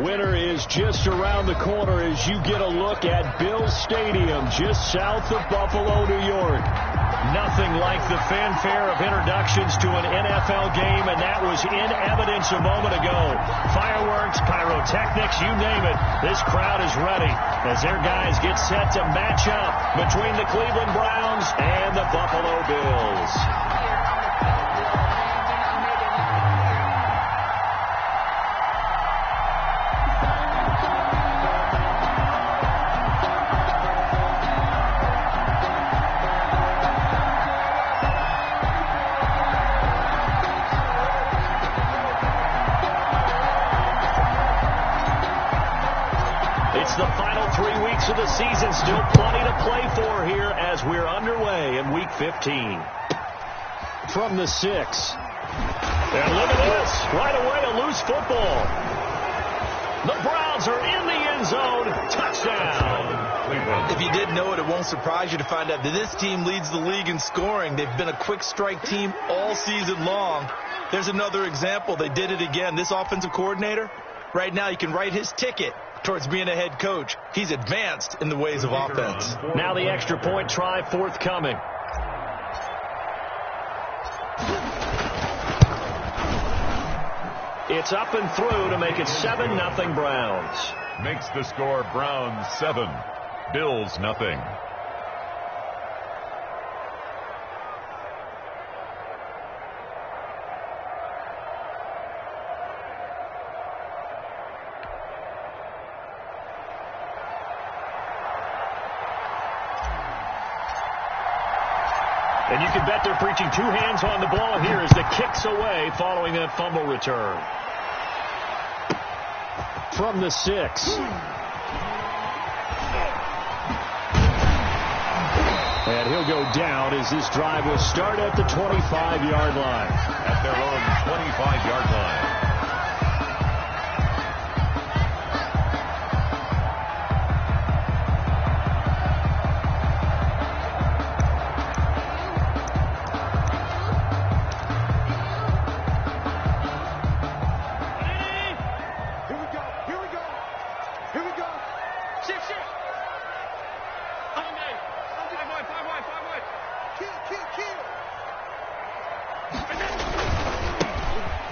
Winter is just around the corner as you get a look at Bills Stadium just south of Buffalo, New York. Nothing like the fanfare of introductions to an NFL game, and that was in evidence a moment ago. Fireworks, pyrotechnics, you name it. This crowd is ready as their guys get set to match up between the Cleveland Browns and the Buffalo Bills. The final 3 weeks of the season, still plenty to play for here as we're underway in Week 15. From the 6. And look at this. Right away, a loose football. The Browns are in the end zone. Touchdown. If you didn't know it, it won't surprise you to find out that this team leads the league in scoring. They've been a quick strike team all season long. There's another example. They did it again. This offensive coordinator, right now you can write his ticket towards being a head coach. He's advanced in the ways of offense. Now the extra point try forthcoming. It's up and through to make it 7-0 Browns. Makes the score Browns 7, Bills nothing. And you can bet they're preaching two hands on the ball here as the kick's away following that fumble return. From the 6. And he'll go down as this drive will start at the 25-yard line. At their own 25-yard line.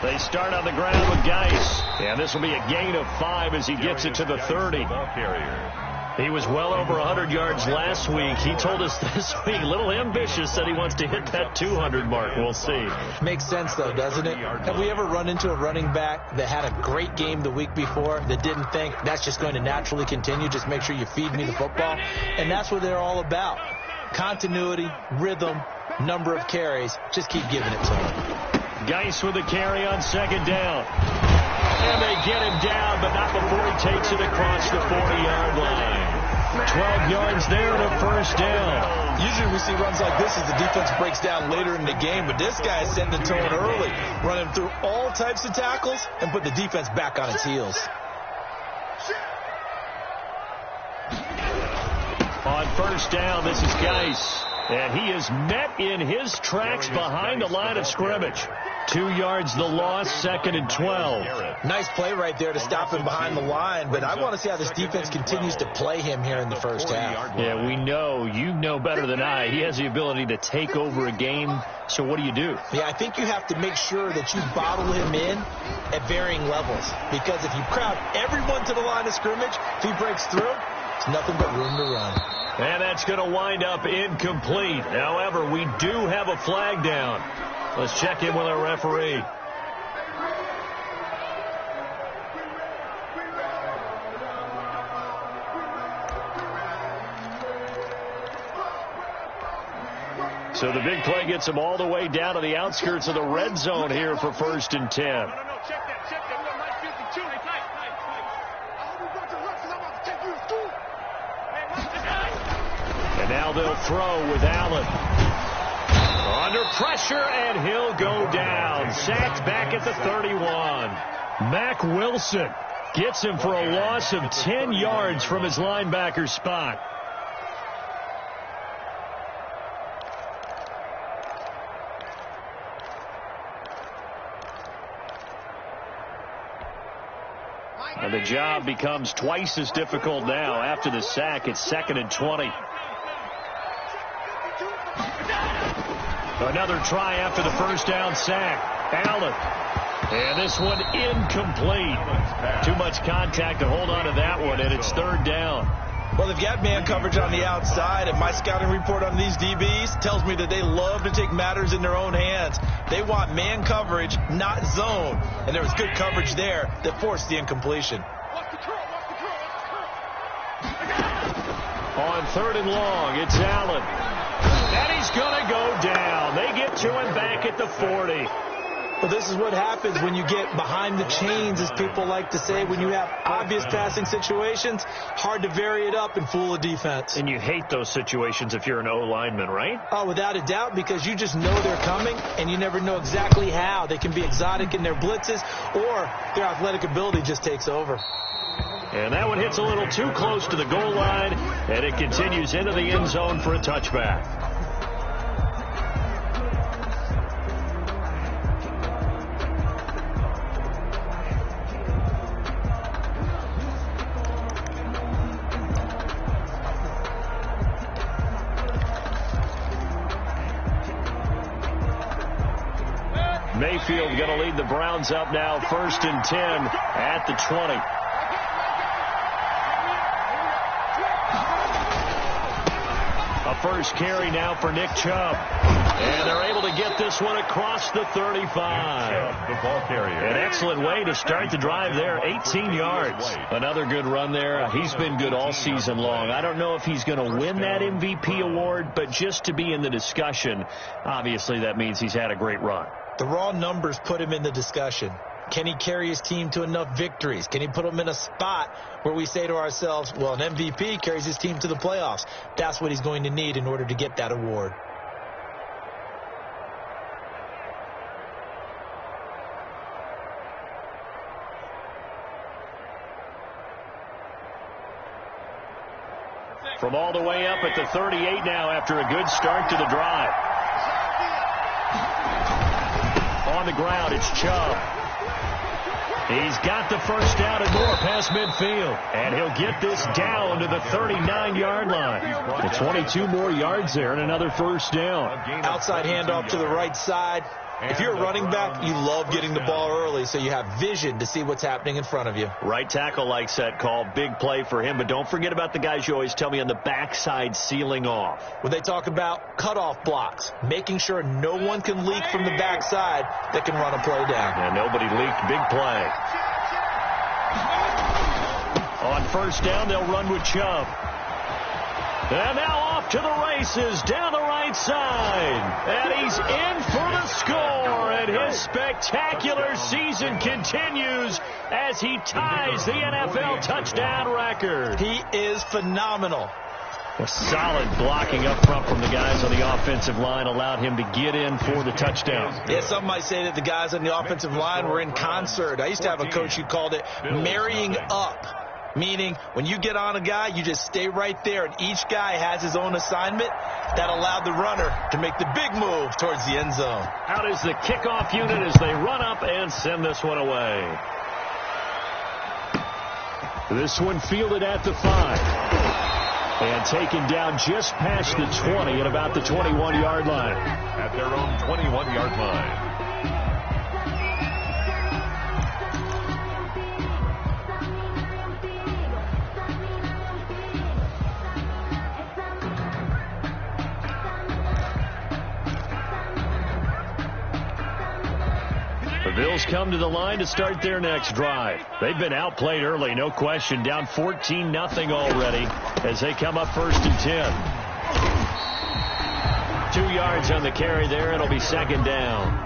They start on the ground with Geis. And this will be a gain of 5 as he gets it to the 30. He was well over 100 yards last week. He told us this week, a little ambitious, said he wants to hit that 200 mark. We'll see. Makes sense, though, doesn't it? Have we ever run into a running back that had a great game the week before that didn't think that's just going to naturally continue? Just make sure you feed me the football. And that's what they're all about. Continuity, rhythm, number of carries. Just keep giving it to him. Geis with a carry on second down. And they get him down, but not before he takes it across the 40-yard line. 12 yards there and a first down. Usually we see runs like this as the defense breaks down later in the game, but this guy is setting the tone early, running through all types of tackles and put the defense back on its heels. On first down, this is Geis. And he is met in his tracks behind the line of scrimmage. 2 yards the loss, 2nd and 12. Nice play right there to stop him behind the line, but I want to see how this defense continues to play him here in the first half. Yeah, we know. You know better than I. He has the ability to take over a game. So what do you do? Yeah, I think you have to make sure that you bottle him in at varying levels. Because if you crowd everyone to the line of scrimmage, if he breaks through, it's nothing but room to run. And that's going to wind up incomplete. However, we do have a flag down. Let's check in with our referee. So the big play gets him all the way down to the outskirts of the red zone here for 1st and 10. And now they'll throw with Allen. Under pressure, and he'll go down. Sacked back at the 31. Mack Wilson gets him for a loss of 10 yards from his linebacker spot. And the job becomes twice as difficult now. After the sack, it's 2nd and 20. Another try after the first down sack. Allen. And this one incomplete. Too much contact to hold on to that one, and it's 3rd down. Well, they've got man coverage on the outside, and my scouting report on these DBs tells me that they love to take matters in their own hands. They want man coverage, not zone. And there was good coverage there that forced the incompletion. On 3rd and long, it's Allen. And he's going to go down. They get to him back at the 40. Well, this is what happens when you get behind the chains, as people like to say. When you have obvious passing situations, hard to vary it up and fool a defense. And you hate those situations if you're an O-lineman, right? Oh, without a doubt, because you just know they're coming, and you never know exactly how. They can be exotic in their blitzes, or their athletic ability just takes over. And that one hits a little too close to the goal line, and it continues into the end zone for a touchback. Mayfield going to lead the Browns up now, 1st and 10 at the 20. A first carry now for Nick Chubb. And they're able to get this one across the 35. The ball carrier. An excellent way to start the drive there, 18 yards. Another good run there. He's been good all season long. I don't know if he's going to win that MVP award, but just to be in the discussion, obviously that means he's had a great run. The raw numbers put him in the discussion. Can he carry his team to enough victories? Can he put them in a spot where we say to ourselves, well, an MVP carries his team to the playoffs? That's what he's going to need in order to get that award. From all the way up at the 38 now after a good start to the drive. On the ground, it's Chubb. He's got the first down and more past midfield. And he'll get this down to the 39-yard line. The 22 more yards there and another first down. Outside handoff to the right side. If you're a running back, you love getting the ball early so you have vision to see what's happening in front of you. Right tackle likes that call. Big play for him. But don't forget about the guys you always tell me on the backside sealing off. When they talk about cutoff blocks, making sure no one can leak from the backside that can run a play down. And nobody leaked. Big play. On first down, they'll run with Chubb. And now off to the races down the right side. And he's in for the score. And his spectacular season continues as he ties the NFL touchdown record. He is phenomenal. A solid blocking up front from the guys on the offensive line allowed him to get in for the touchdown. Yeah, some might say that the guys on the offensive line were in concert. I used to have a coach who called it marrying up. Meaning, when you get on a guy, you just stay right there, and each guy has his own assignment that allowed the runner to make the big move towards the end zone. Out is the kickoff unit as they run up and send this one away. This one fielded at the 5. And taken down just past the 20 at about the 21-yard line. At their own 21-yard line. The Bills come to the line to start their next drive. They've been outplayed early, no question. Down 14-0 already as they come up 1st and 10. 2 yards on the carry there. It'll be 2nd down.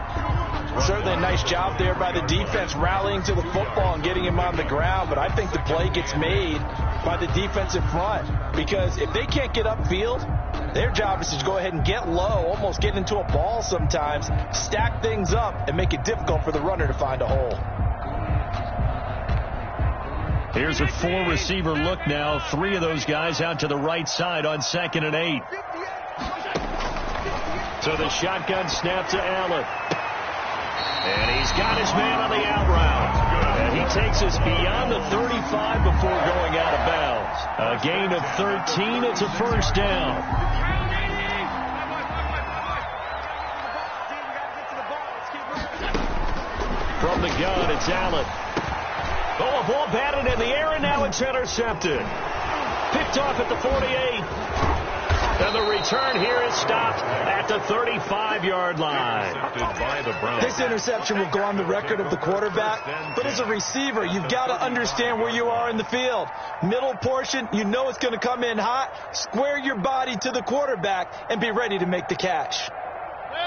Certainly a nice job there by the defense rallying to the football and getting him on the ground. But I think the play gets made by the defensive front. Because if they can't get upfield, their job is to go ahead and get low, almost get into a ball sometimes, stack things up, and make it difficult for the runner to find a hole. Here's a 4-receiver look now. 3 of those guys out to the right side on 2nd and 8. So the shotgun snap to Allen. And he's got his man on the out route. And he takes us beyond the 35 before going out of bounds. A gain of 13. It's a first down. From the gun, it's Allen. Oh, a ball batted in the air, and now it's intercepted. Picked off at the 48. And the return here is stopped at the 35-yard line. This interception will go on the record of the quarterback, but as a receiver, you've got to understand where you are in the field. Middle portion, you know it's going to come in hot. Square your body to the quarterback and be ready to make the catch.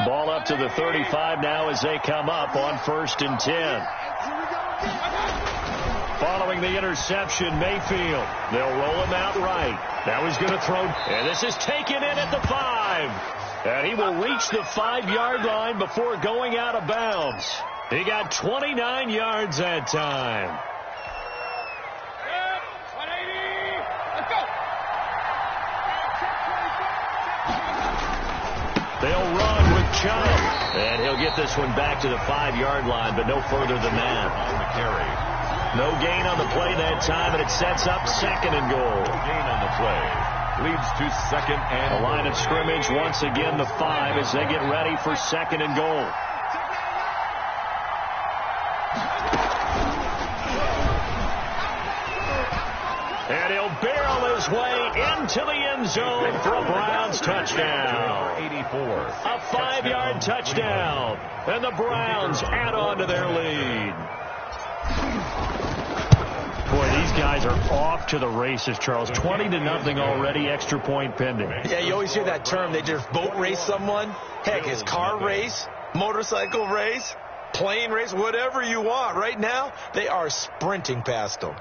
Ball up to the 35 now as they come up on 1st and 10. Following the interception, Mayfield. They'll roll him out right. Now he's going to throw. And this is taken in at the 5. And he will reach the 5-yard line before going out of bounds. He got 29 yards that time. They'll run with Chubb. And he'll get this one back to the 5-yard line, but no further than that. On the carry. No gain on the play that time, and it sets up 2nd and goal. No gain on the play. Leads to 2nd and goal. The line of scrimmage once again the 5 as they get ready for 2nd and goal. And he'll barrel his way into the end zone for a Browns touchdown. 84. A 5-yard touchdown. And the Browns add on to their lead. Boy, these guys are off to the races, Charles. 20-0 already, extra point pending. Yeah, you always hear that term. They just boat race someone. Heck, it's car race, motorcycle race, plane race, whatever you want. Right now, they are sprinting past them.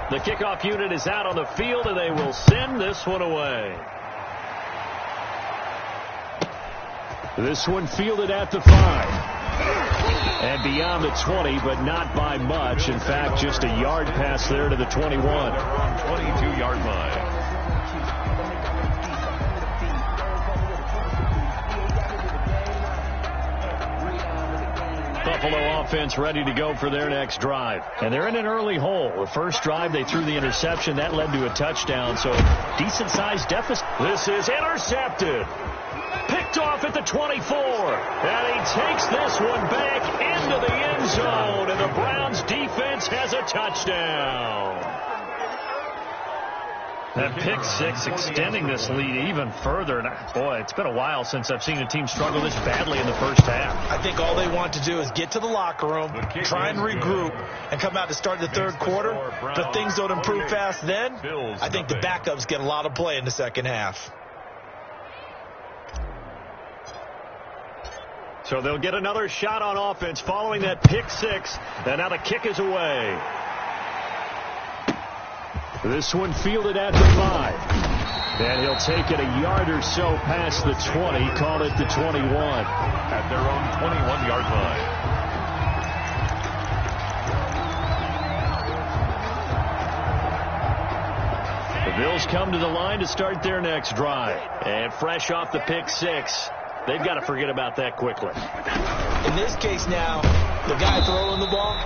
The kickoff unit is out on the field, and they will send this one away. This one fielded at the 5. And beyond the 20, but not by much. In fact, just a yard pass there to the 21. 22-yard line. Buffalo offense ready to go for their next drive. And they're in an early hole. The first drive, they threw the interception. That led to a touchdown, so decent-sized deficit. This is intercepted. Picked off at the 24. And he takes this one back into the end zone. And the Browns defense has a touchdown. That pick 6 extending this lead even further. And boy, it's been a while since I've seen a team struggle this badly in the first half. I think all they want to do is get to the locker room, try and regroup, and come out to start the third quarter. But things don't improve fast then. I think the backups get a lot of play in the second half. So they'll get another shot on offense following that pick 6. And now the kick is away. This one fielded at the 5. And he'll take it a yard or so past the 20. Call it the 21. At their own 21-yard line. The Bills come to the line to start their next drive. And fresh off the pick 6. They've got to forget about that quickly. In this case now, the guy throwing the ball,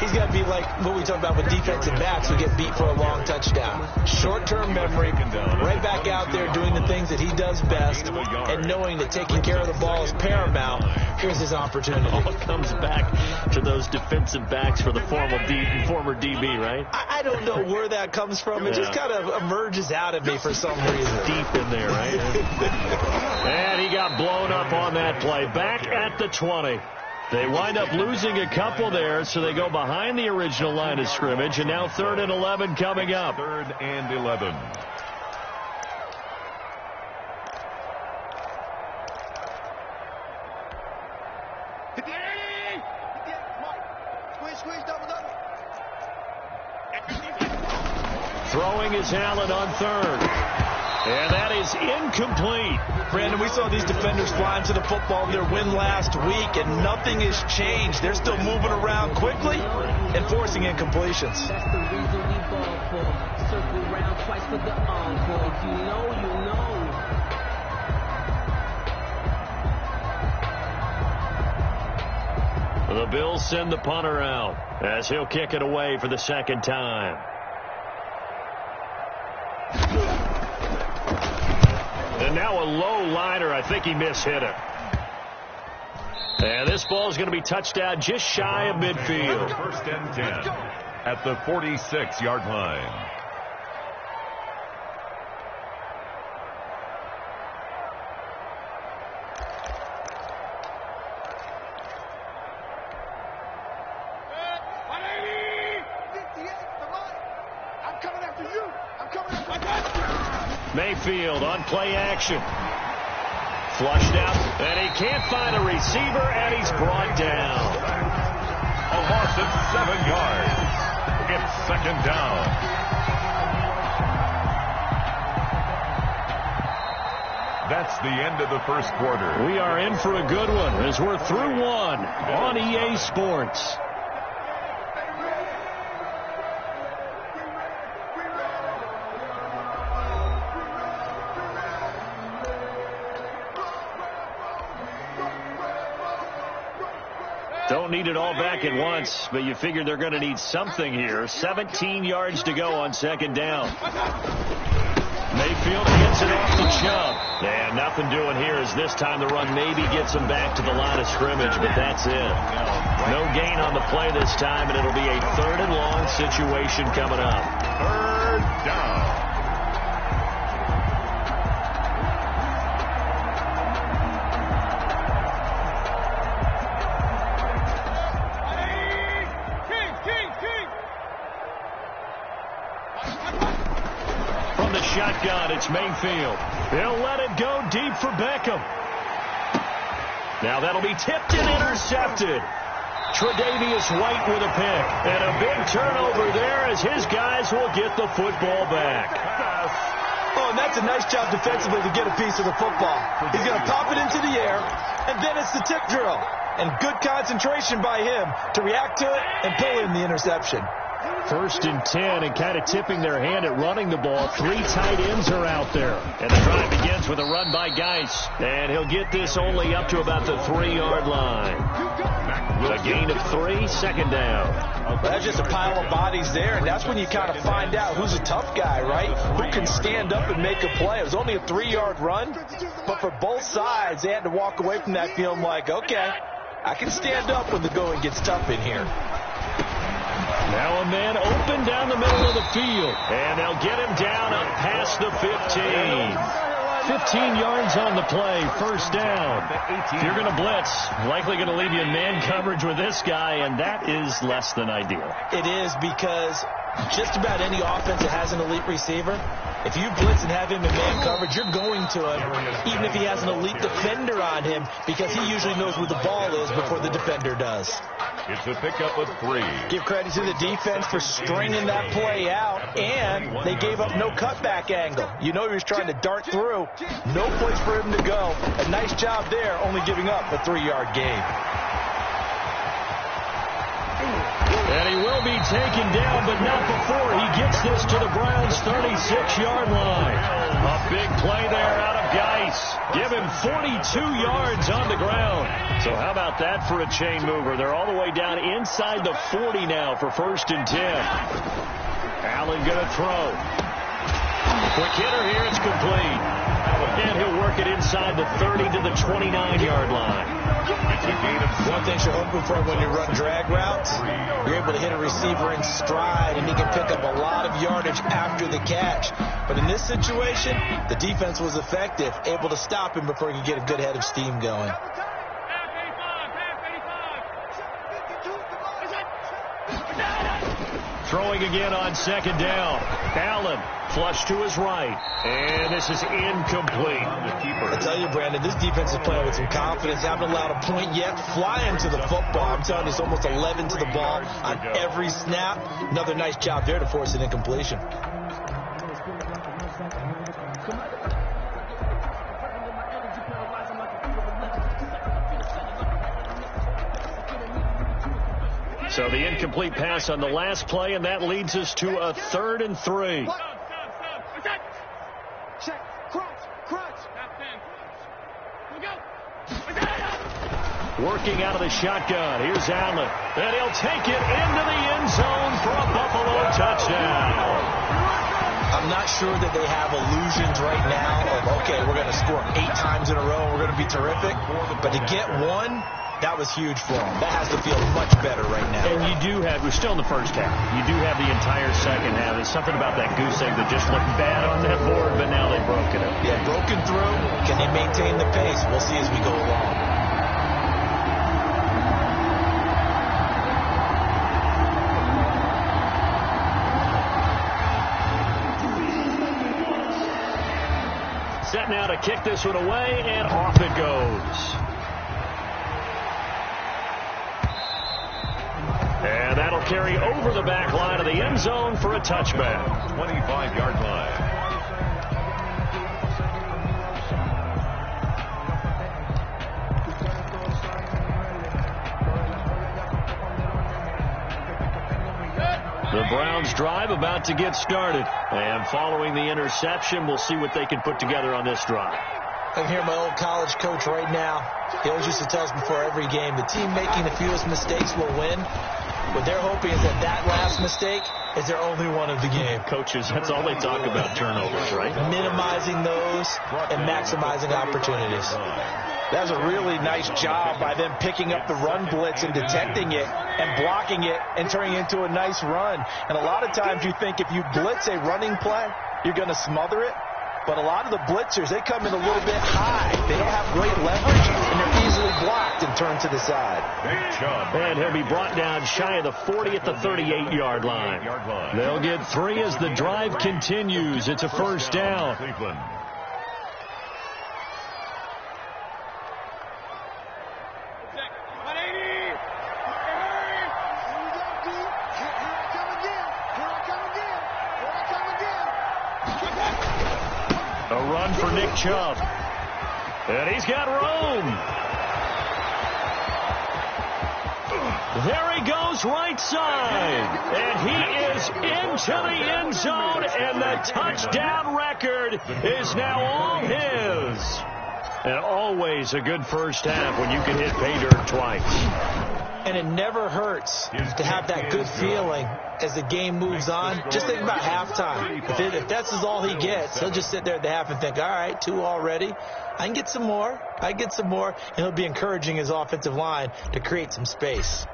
he's got to be like what we talk about with defensive backs who get beat for a long touchdown. Short-term memory, right back out there doing the things that he does best, and knowing that taking care of the ball is paramount. Here's his opportunity. All comes back to those defensive backs for the former DB, right? I don't know where that comes from. It just kind of emerges out of me for some reason. Deep in there, right? And he got blown up on that play. Back at the 20. They wind up losing a couple there, so they go behind the original line of scrimmage, and now 3rd and 11 coming up. 3rd and 11. Throwing is Allen on 3rd. And that is incomplete. Brandon, we saw these defenders flying to the football in their win last week, and nothing has changed. They're still moving around quickly and forcing incompletions. That's the reason we ball for. Circle round twice for the encore. If you know, you know. The Bills send the punter out as he'll kick it away for the second time. And now a low liner. I think he mishit it. And this ball is going to be touched out just shy of midfield. First and 10 at the 46-yard line. Mayfield on play action. Flushed out, and he can't find a receiver, and he's brought down. A loss of 7 yards. It's second down. That's the end of the first quarter. We are in for a good one as we're through one on EA Sports. Don't need it all back at once, but you figure they're going to need something here. 17 yards to go on second down. Mayfield gets it off the jump. And nothing doing here as this time the run maybe gets him back to the line of scrimmage, but that's it. No gain on the play this time, and it'll be a 3rd and long situation coming up. 3rd down. Shotgun, it's Mayfield. He'll let it go deep for Beckham. Now that'll be tipped and intercepted. Tre'Davious White with a pick. And a big turnover there as his guys will get the football back. Oh, and that's a nice job defensively to get a piece of the football. He's going to pop it into the air, and then it's the tip drill. And good concentration by him to react to it and pull in the interception. 1st and 10, and kind of tipping their hand at running the ball. 3 tight ends are out there. And the drive begins with a run by Geis. And he'll get this only up to about the 3-yard line. A gain of 3, second down. Well, that's just a pile of bodies there, and that's when you kind of find out who's a tough guy, right? Who can stand up and make a play. It was only a 3-yard run, but for both sides, they had to walk away from that feeling like, okay, I can stand up when the going gets tough in here. Now a man open down the middle of the field. And they'll get him down up past the 15. 15 yards on the play, 1st down. If you're going to blitz, likely going to leave you in man coverage with this guy, and that is less than ideal. It is, because just about any offense that has an elite receiver, if you blitz and have him in man coverage, you're going to him, even if he has an elite defender on him, because he usually knows where the ball is before the defender does. It's a pickup of 3. Give credit to the defense for stringing that play out, and they gave up no cutback angle. You know he was trying to dart through. No place for him to go. A nice job there, only giving up a 3-yard gain. And he will be taken down, but not before he gets this to the Browns' 36-yard line. A big play there out of Geis. Give him 42 yards on the ground. So how about that for a chain mover? They're all the way down inside the 40 now for 1st and 10. Allen going to throw. Quick hitter here, it's complete. And he'll work it inside the 30 to the 29-yard line. One thing you're hoping for when you run drag routes, you're able to hit a receiver in stride, and he can pick up a lot of yardage after the catch. But in this situation, the defense was effective, able to stop him before he could get a good head of steam going. Throwing again on second down. Allen flush to his right. And this is incomplete. I tell you, Brandon, this defense is playing with some confidence. Haven't allowed a point yet. Flying to the football. I'm telling you, it's almost 11 to the ball on every snap. Another nice job there to force an incompletion. So the incomplete pass on the last play, and that leads us to a 3rd and 3. Working out of the shotgun. Here's Allen. And he'll take it into the end zone for a Buffalo touchdown. I'm not sure that they have illusions right now of, okay, we're going to score 8 times in a row and we're going to be terrific. But to get one, that was huge for them. That has to feel much better right now. And you do have, we're still in the first half. You do have the entire second half. There's something about that goose egg that just looked bad on that board, but now they've broken it. Yeah, broken through. Can they maintain the pace? We'll see as we go along. Set now to kick this one away, and off it goes. And that'll carry over the back line of the end zone for a touchback. 25-yard line. The Browns drive about to get started. And following the interception, we'll see what they can put together on this drive. I can hear my old college coach right now. He always used to tell us before every game, the team making the fewest mistakes will win. What they're hoping is that last mistake is their only one of the game. Coaches, that's all they talk about, turnovers, right? Minimizing those and maximizing opportunities. That was a really nice job by them picking up the run blitz and detecting it and blocking it and turning it into a nice run. And a lot of times you think if you blitz a running play, you're going to smother it. But a lot of the blitzers, they come in a little bit high. They don't have great leverage, and they're easily blocked and turned to the side. And he'll be brought down shy of the 40 at the 38-yard line. They'll get 3 as the drive continues. It's a first down. A run for Nick Chubb. And he's got room. There he goes right side. And he is into the end zone. And the touchdown record is now all his. And always a good first half when you can hit pay dirt twice. And it never hurts to have that good feeling as the game moves on. Just think about halftime. If that's all he gets, he'll just sit there at the half and think, all right, 2 already. I can get some more. And he'll be encouraging his offensive line to create some space.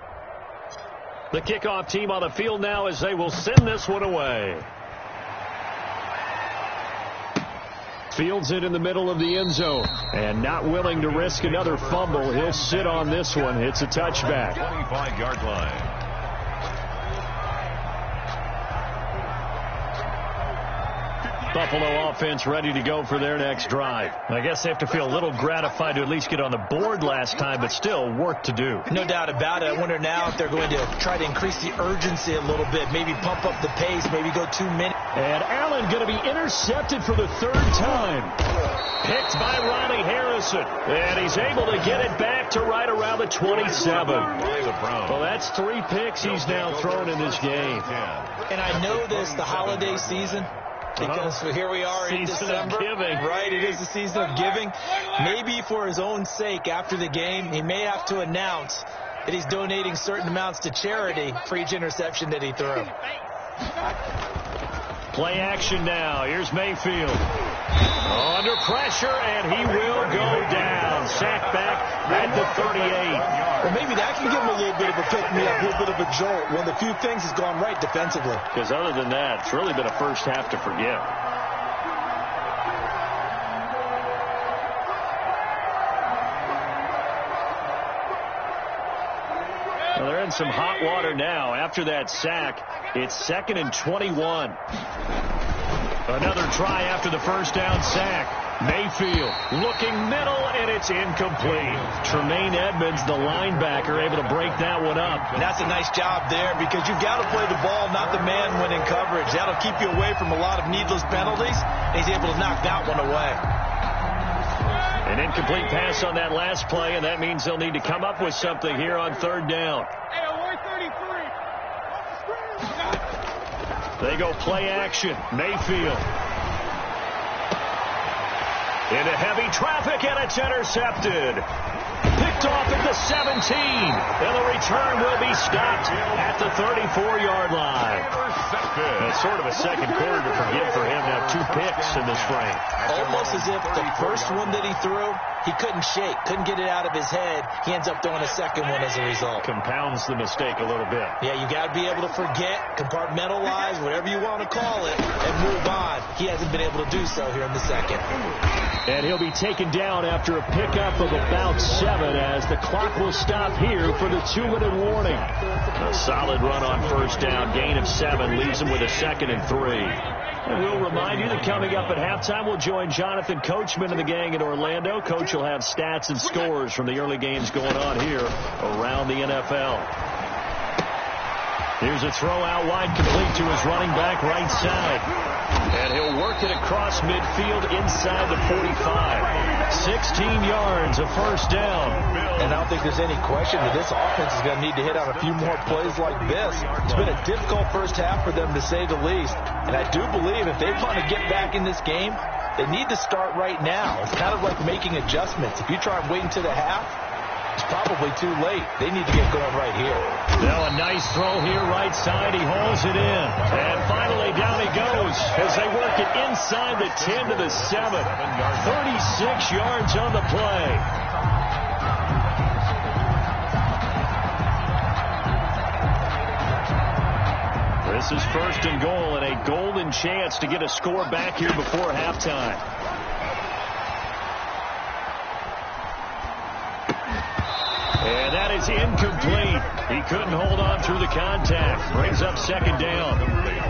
The kickoff team on the field now as they will send this one away. Fields it in the middle of the end zone. And not willing to risk another fumble. He'll sit on this one. It's a touchback. 25-yard line. Buffalo offense ready to go for their next drive. I guess they have to feel a little gratified to at least get on the board last time, but still work to do. No doubt about it. I wonder now if they're going to try to increase the urgency a little bit, maybe pump up the pace, maybe go 2 minutes. And Allen going to be intercepted for the 3rd time. Picked by Ronnie Harrison. And he's able to get it back to right around the 27. Well, that's 3 picks he's now thrown in this game. And I know this, the holiday season, because here we are in December, right? It is the season of giving. Maybe for his own sake, after the game, he may have to announce that he's donating certain amounts to charity for each interception that he threw. Play action now. Here's Mayfield. Under pressure, and he will go down. Sacked back at the 38. Well, maybe that can give him a little bit of a pick-me-up, a little bit of a jolt when the few things has gone right defensively. Because other than that, it's really been a first half to forget. Well, they're in some hot water now. After that sack, it's 2nd and 21. Another try after the first down sack. Mayfield looking middle, and it's incomplete. Tremaine Edmonds, the linebacker, able to break that one up. And that's a nice job there because you've got to play the ball, not the man when in coverage. That'll keep you away from a lot of needless penalties. And he's able to knock that one away. An incomplete pass on that last play, and that means they'll need to come up with something here on 3rd down. Hey, we're 33. They go play action. Mayfield. Into heavy traffic, and it's intercepted. Picked off at the 17. And the return will be stopped at the 34-yard line. It's sort of a second quarter to forgive for him to have 2 picks in this frame. Almost as if the first one that he threw, he couldn't shake, couldn't get it out of his head. He ends up throwing a second one as a result. Compounds the mistake a little bit. Yeah, you got to be able to forget, compartmentalize, whatever you want to call it, and move on. He hasn't been able to do so here in the second. And he'll be taken down after a pickup of about 7 as the clock will stop here for the 2-minute warning. A solid run on first down. Gain of 7 leaves him with a 2nd and 3. And we'll remind you that coming up at halftime, we'll join Jonathan Coachman and the gang in Orlando. Coach will have stats and scores from the early games going on here around the NFL. Here's a throw out wide, complete to his running back right side. And he'll work it across midfield inside the 45. 16 yards, a first down. And I don't think there's any question that this offense is going to need to hit on a few more plays like this. It's been a difficult first half for them, to say the least. And I do believe if they want to get back in this game, they need to start right now. It's kind of like making adjustments. If you try and wait until the half, it's probably too late. They need to get going right here. Now a nice throw here right side. He hauls it in. And finally down he goes as they work it inside the 10 to the 7. 36 yards on the play. This is 1st and goal and a golden chance to get a score back here before halftime. And that is incomplete. He couldn't hold on through the contact. Brings up 2nd down.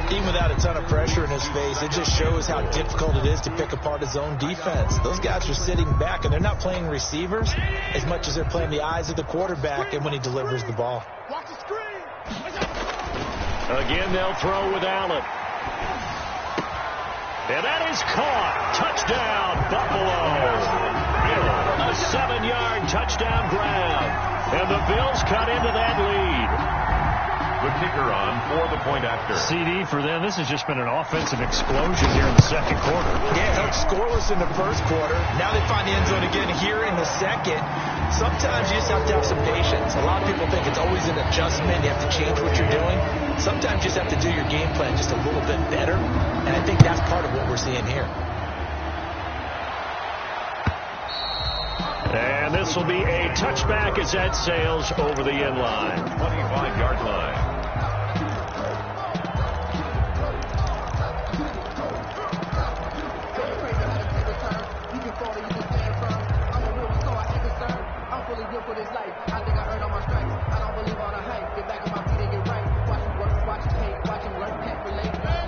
Even without a ton of pressure in his face, it just shows how difficult it is to pick apart his own defense. Those guys are sitting back, and they're not playing receivers as much as they're playing the eyes of the quarterback and when he delivers the ball. Watch the screen. Again, they'll throw with Allen. And that is caught. Touchdown, Buffalo. A 7-yard touchdown grab. And the Bills cut into that lead. The kicker on for the point after. CD for them. This has just been an offensive explosion here in the second quarter. Yeah, held scoreless in the first quarter. Now they find the end zone again here in the second. Sometimes you just have to have some patience. A lot of people think it's always an adjustment. You have to change what you're doing. Sometimes you just have to do your game plan just a little bit better. And I think that's part of what we're seeing here. And this will be a touchback as that sails over the end line. 25-yard line.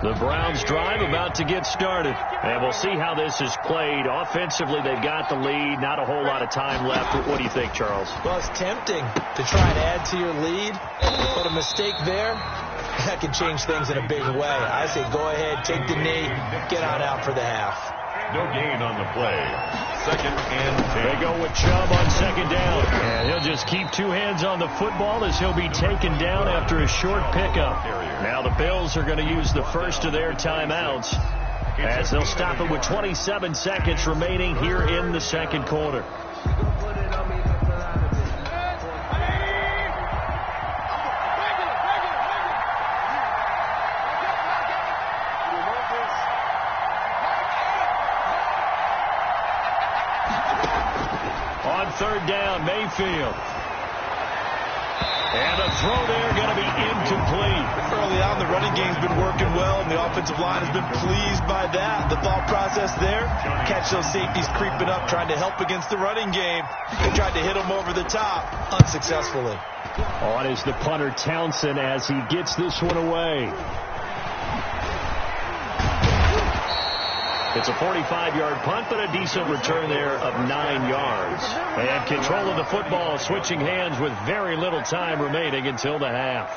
The Browns drive about to get started. And we'll see how this is played. Offensively, they've got the lead. Not a whole lot of time left. What do you think, Charles? Well, it's tempting to try and add to your lead. But a mistake there, that can change things in a big way. I say go ahead, take the knee, get on out for the half. No gain on the play. 2nd and 10. They go with Chubb on 2nd down. And he'll just keep 2 hands on the football as he'll be taken down after a short pickup. Now the Bills are going to use the first of their timeouts as they'll stop it with 27 seconds remaining here in the second quarter. On 3rd down, Mayfield. And a throw there going to be incomplete. Early on, the running game's been working well, and the offensive line has been pleased by that. The thought process there, catch those safeties creeping up, trying to help against the running game. They tried to hit them over the top, unsuccessfully. On is the punter, Townsend, as he gets this one away. It's a 45-yard punt, but a decent return there of 9 yards. And control of the football, switching hands with very little time remaining until the half.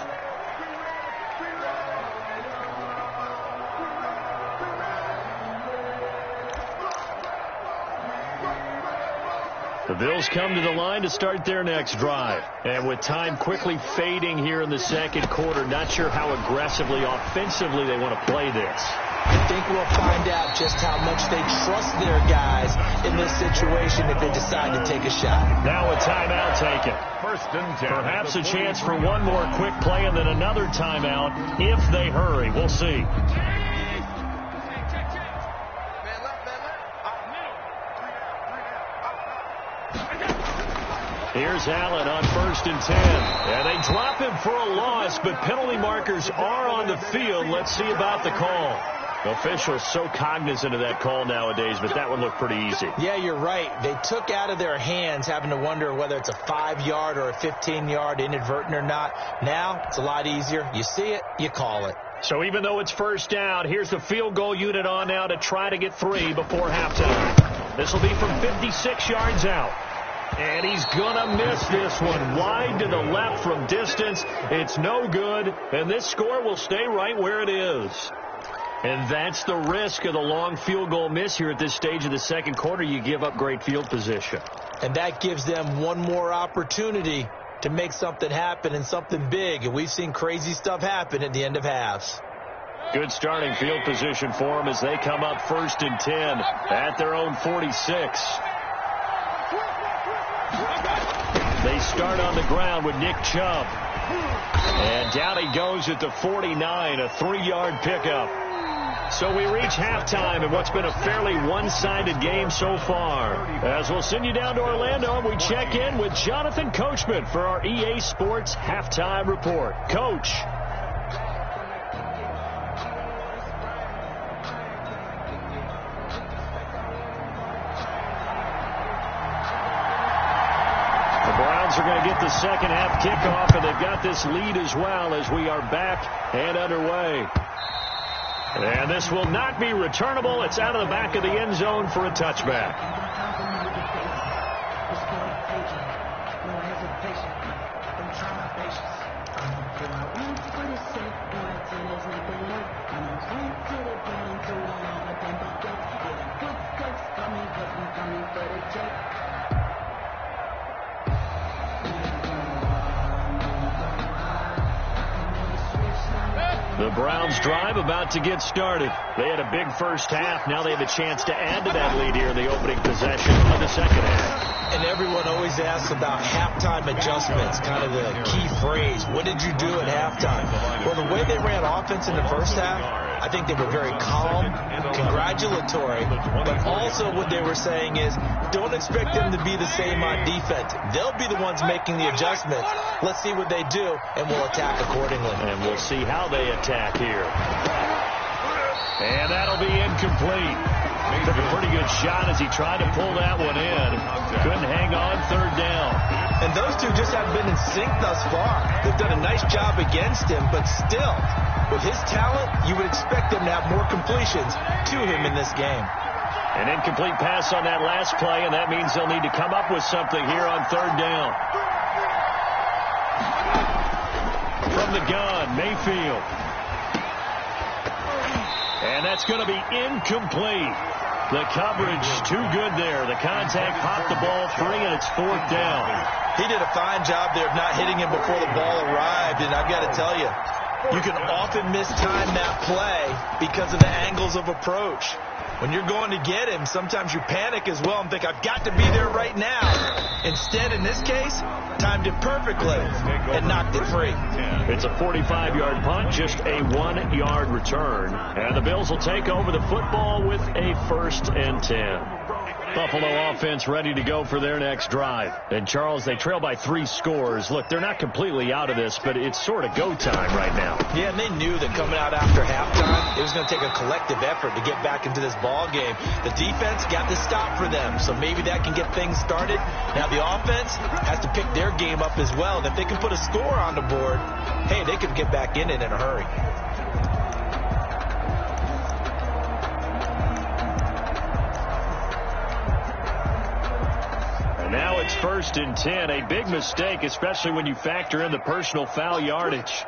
The Bills come to the line to start their next drive. And with time quickly fading here in the second quarter, not sure how aggressively, offensively they want to play this. I think we'll find out just how much they trust their guys in this situation if they decide to take a shot. Now a timeout taken. First and 10. Perhaps a chance for one more quick play and then another timeout if they hurry. We'll see. Here's Allen on 1st and 10. And they drop him for a loss, but penalty markers are on the field. Let's see about the call. Officials so cognizant of that call nowadays, but that one looked pretty easy. Yeah, you're right. They took out of their hands having to wonder whether it's a 5-yard or a 15-yard inadvertent or not. Now, it's a lot easier. You see it, you call it. So even though it's first down, here's the field goal unit on now to try to get 3 before halftime. This will be from 56 yards out. And he's going to miss this one. Wide to the left from distance. It's no good. And this score will stay right where it is. And that's the risk of the long field goal miss here at this stage of the second quarter. You give up great field position. And that gives them one more opportunity to make something happen and something big. And we've seen crazy stuff happen at the end of halves. Good starting field position for them as they come up 1st and 10 at their own 46. They start on the ground with Nick Chubb. And down he goes at the 49, a 3-yard pickup. So we reach halftime in what's been a fairly one-sided game so far. As we'll send you down to Orlando, and we check in with Jonathan Coachman for our EA Sports Halftime Report. Coach. Are going to get the second half kickoff, and they've got this lead as well as we are back and underway. And this will not be returnable. It's out of the back of the end zone for a touchback. The Browns drive about to get started. They had a big first half. Now they have a chance to add to that lead here in the opening possession of the second half. And everyone always asks about halftime adjustments, kind of the key phrase. What did you do at halftime? Well, the way they ran offense in the first half, I think they were very calm, congratulatory, but also what they were saying is don't expect them to be the same on defense. They'll be the ones making the adjustments. Let's see what they do, and we'll attack accordingly. And we'll see how they attack here. And that'll be incomplete. Took a pretty good shot as he tried to pull that one in. Couldn't hang on 3rd down. And those two just haven't been in sync thus far. They've done a nice job against him, but still, with his talent, you would expect them to have more completions to him in this game. An incomplete pass on that last play, and that means they'll need to come up with something here on 3rd down. From the gun, Mayfield. And that's going to be incomplete. The coverage too good there. The contact popped the ball free, and it's 4th down. He did a fine job there of not hitting him before the ball arrived, and I've got to tell you, you can often mistime that play because of the angles of approach. When you're going to get him, sometimes you panic as well and think, I've got to be there right now. Instead, in this case, timed it perfectly and knocked it free. It's a 45-yard punt, just a 1-yard return. And the Bills will take over the football with a 1st and 10. Buffalo offense ready to go for their next drive. And, Charles, they trail by 3 scores. Look, they're not completely out of this, but it's sort of go time right now. Yeah, and they knew that coming out after halftime, it was going to take a collective effort to get back into this ball game. The defense got the stop for them, so maybe that can get things started. Now the offense has to pick their game up as well. And if they can put a score on the board, hey, they could get back in it in a hurry. Now it's 1st and 10. A big mistake, especially when you factor in the personal foul yardage.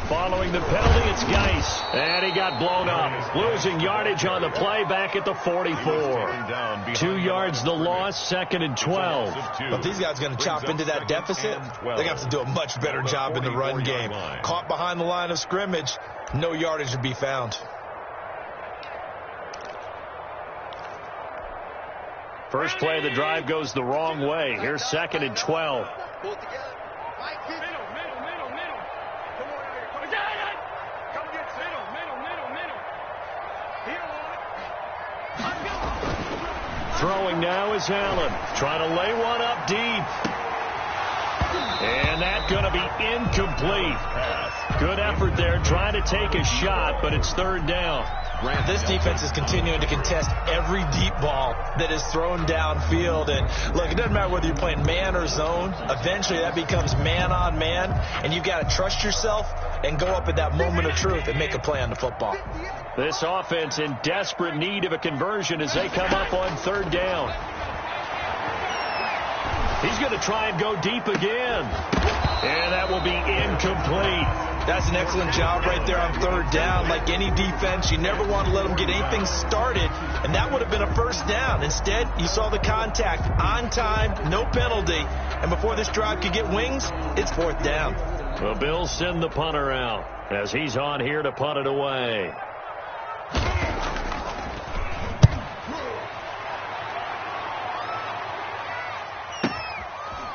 Following the penalty, it's Geis. And he got blown up. Losing yardage on the play back at the 44. 2 yards the loss, 2nd and 12. But these guys are going to chop into that deficit. They're going to have to do a much better job in the run game. Caught behind the line of scrimmage, no yardage to be found. First play of the drive goes the wrong way. Here's 2nd and 12. Throwing now is Allen. Trying to lay one up deep. And that's going to be incomplete. Good effort there, trying to take a shot, but it's 3rd down. This defense is continuing to contest every deep ball that is thrown downfield. And look, it doesn't matter whether you're playing man or zone. Eventually that becomes man on man, and you've got to trust yourself and go up at that moment of truth and make a play on the football. This offense in desperate need of a conversion as they come up on 3rd down. He's going to try and go deep again. And that will be incomplete. That's an excellent job right there on 3rd down. Like any defense, you never want to let them get anything started, and that would have been a 1st down. Instead, you saw the contact on time, no penalty, and before this drive could get wings, it's 4th down. The Bills send the punter out as he's on here to punt it away.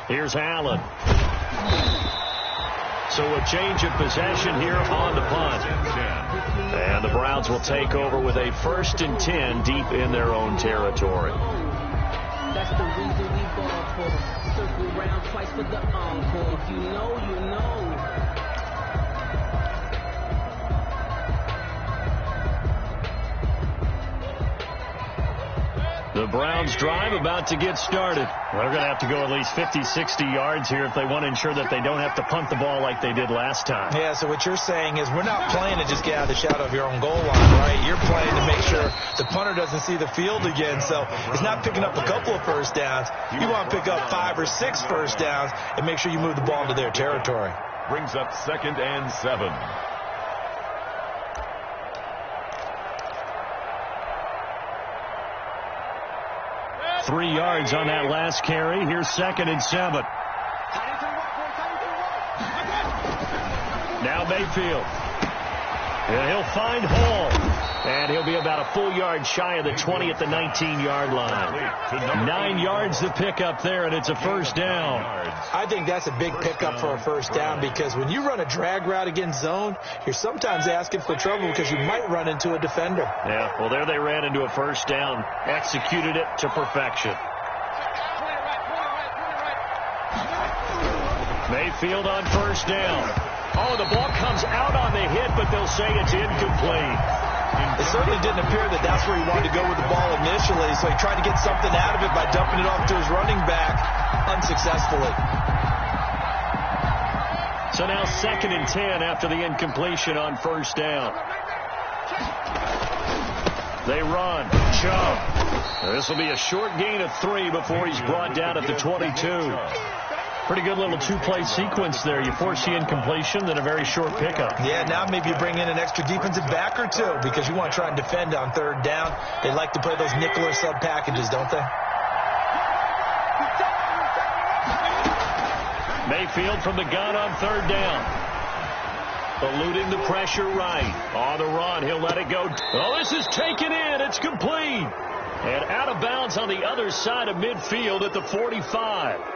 Here's Allen. So a change of possession here on the punt. And the Browns will take over with a 1st and 10 deep in their own territory. That's the reason we ball for. Circle around twice for the encore. If you know, you know. The Browns drive about to get started. They're going to have to go at least 50, 60 yards here if they want to ensure that they don't have to punt the ball like they did last time. Yeah, so what you're saying is we're not playing to just get out of the shadow of your own goal line, right? You're playing to make sure the punter doesn't see the field again. So it's not picking up a couple of 1st downs. You want to pick up 5 or 6 1st downs and make sure you move the ball into their territory. Brings up 2nd and 7. 3 yards on that last carry. Here's 2nd and 7. Now Mayfield. And he'll find Hall. And he'll be about a full yard shy of the 20 at the 19-yard line. 9 yards to pick up there, and it's a 1st down. I think that's a big pickup for a 1st down because when you run a drag route against zone, you're sometimes asking for trouble because you might run into a defender. Yeah, well, there they ran into a 1st down. Executed it to perfection. Mayfield on 1st down. Oh, the ball comes out on the hit, but they'll say it's incomplete. It certainly didn't appear that that's where he wanted to go with the ball initially, so he tried to get something out of it by dumping it off to his running back unsuccessfully. So now 2nd and 10 after the incompletion on 1st down. They run. Chubb. This will be a short gain of 3 before he's brought down at the 22. Pretty good little 2-play sequence there. You force the incompletion, then a very short pickup. Yeah, now maybe you bring in an extra defensive back or 2 because you want to try and defend on 3rd down. They like to play those nickel or sub packages, don't they? Mayfield from the gun on 3rd down. Eluding the pressure right. On the run, he'll let it go. Oh, this is taken in. It's complete. And out of bounds on the other side of midfield at the 45.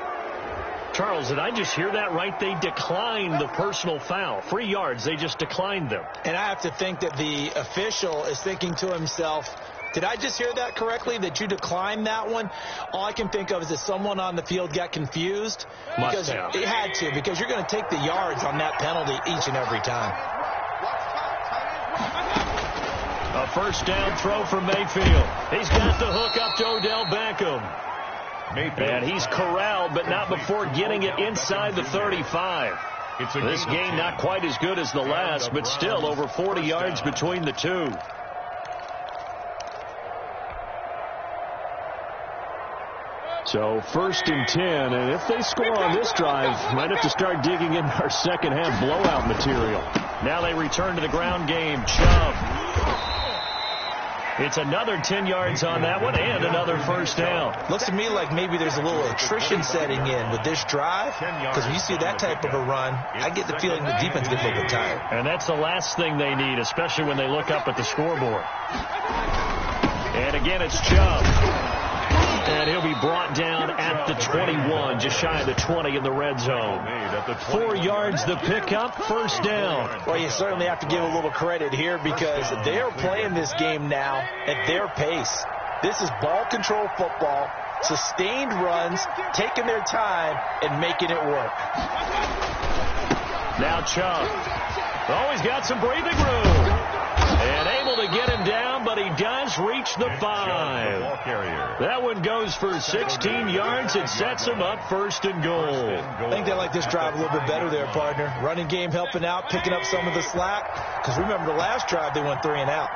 Charles, did I just hear that right? They declined the personal foul. 3 yards, they just declined them. And I have to think that the official is thinking to himself, did I just hear that correctly, that you declined that one? All I can think of is that someone on the field got confused. Must have. It had to, because you're going to take the yards on that penalty each and every time. A 1st down throw from Mayfield. He's got the hook up to Odell Beckham. And he's corralled, but not before getting it inside the 35. This game not quite as good as the last, but still over 40 yards between the two. So 1st and 10, and if they score on this drive, might have to start digging in our second half blowout material. Now they return to the ground game. Chubb. It's another 10 yards on that one and another first down. Looks to me like maybe there's a little attrition setting in with this drive, because when you see that type of a run, I get the feeling the defense gets a little bit tired. And that's the last thing they need, especially when they look up at the scoreboard. And again, it's Chubb. And he'll be brought down at the 21, just shy of the 20 in the red zone. 4 yards the pickup, first down. Well, you certainly have to give a little credit here because they're playing this game now at their pace. This is ball control football, sustained runs, taking their time, and making it work. Now Chubb. Oh, he's got some breathing room. And able to get him down, but he does reach the 5. That one goes for 16 yards. It sets him up 1st and goal. I think they like this drive a little bit better there, partner. Running game helping out, picking up some of the slack. Because remember, the last drive, they went 3 and out.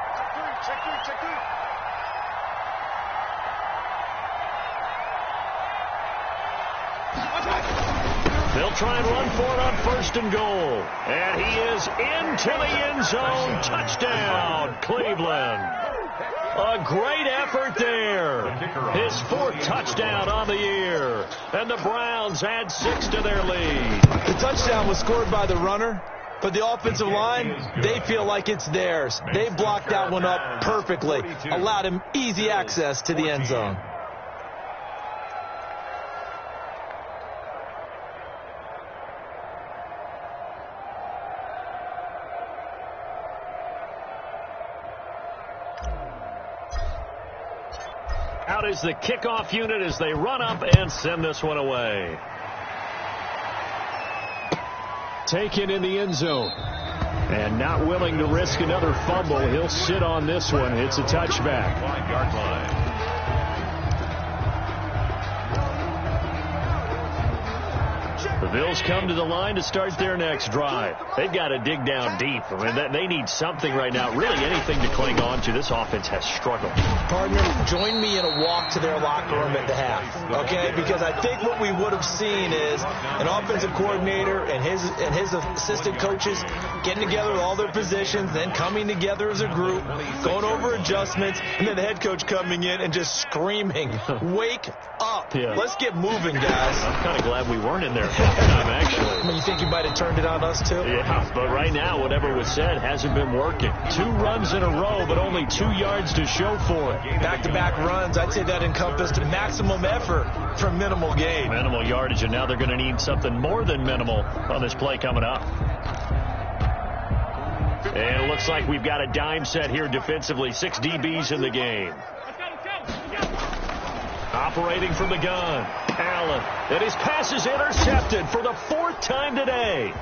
They'll try and run for it on 1st and goal. And he is into the end zone. Touchdown, Cleveland. A great effort there. His 4th touchdown on the year. And the Browns add 6 to their lead. The touchdown was scored by the runner, but the offensive line, they feel like it's theirs. They blocked that one up perfectly. Allowed him easy access to the end zone. Out is the kickoff unit as they run up and send this one away. Taken in the end zone. And not willing to risk another fumble. He'll sit on this one. It's a touchback. 5-yard line. The Bills come to the line to start their next drive. They've got to dig down deep. I mean, they need something right now, really anything to cling on to. This offense has struggled. Partner, join me in a walk to their locker room at the half, okay? Because I think what we would have seen is an offensive coordinator and his assistant coaches getting together with all their positions, then coming together as a group, going over adjustments, and then the head coach coming in and just screaming, "Wake up. Yeah. Let's get moving, guys." I'm kind of glad we weren't in there halftime, actually. I mean, you think you might have turned it on us, too? Yeah, but right now, whatever was said hasn't been working. 2 runs in a row, but only 2 yards to show for it. Back-to-back runs, I'd say that encompassed maximum effort for minimal gain. Minimal yardage, and now they're going to need something more than minimal on this play coming up. And it looks like we've got a dime set here defensively. 6 DBs in the game. Operating from the gun, Allen. And his pass is intercepted for the 4th time today.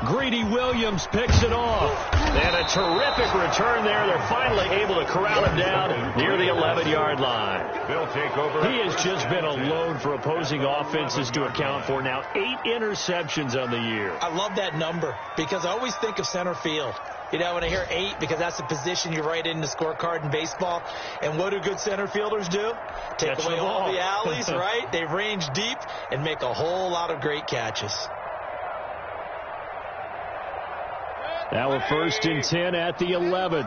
Greedy Williams picks it off. And a terrific return there. They're finally able to corral him down near the 11-yard line. They'll take over. He has just been a load for opposing offenses to account for. Now 8 interceptions on the year. I love that number because I always think of center field. You know, when I hear 8, because that's the position you write in the scorecard in baseball. And what do good center fielders do? Take Catch away the all ball. the alleys, right? They range deep and make a whole lot of great catches. Now a 1st and 10 at the 11.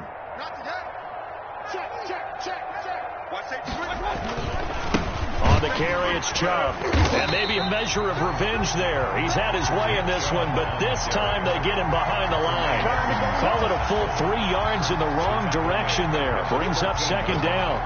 On the carry, it's Chubb. And maybe a measure of revenge there. He's had his way in this one, but this time they get him behind the line. Call it a full 3 yards in the wrong direction there. Brings up 2nd down.